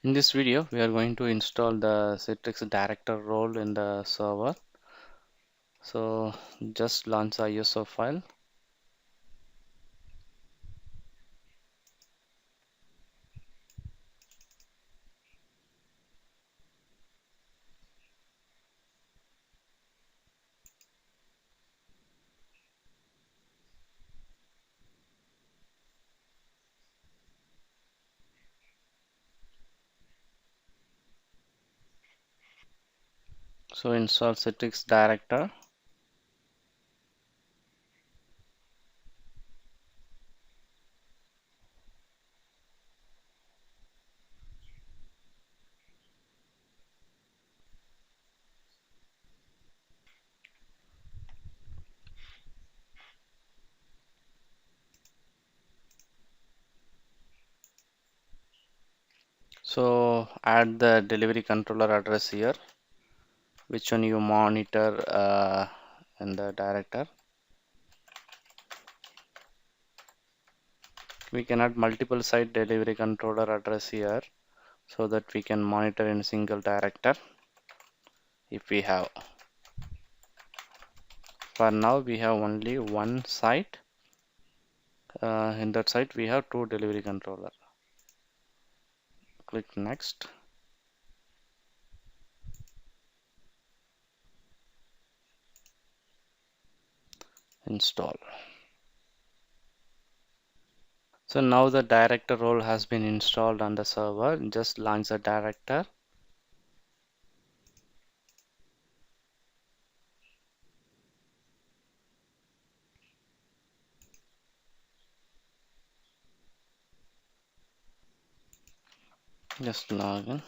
In this video, we are going to install the Citrix director role in the server. So just launch the ISO file. So install Citrix director. So add the delivery controller address here, which one you monitor in the director. We can add multiple site delivery controller address here so that we can monitor in a single director if we have. For now, we have only one site. In that site, we have two delivery controller. Click next. Install. So now the director role has been installed on the server. Just launch the director. Just log in.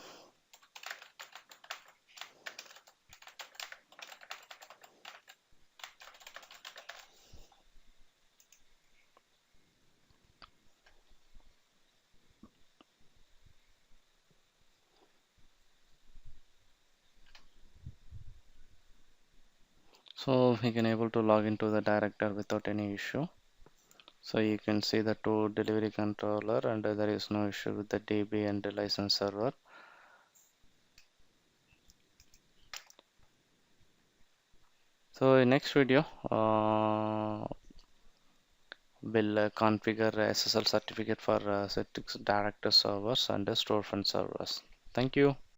So we can able to log into the director without any issue. So you can see the two delivery controller and there is no issue with the DB and the license server. So in next video, we'll configure SSL certificate for Citrix director servers and the storefront servers. Thank you.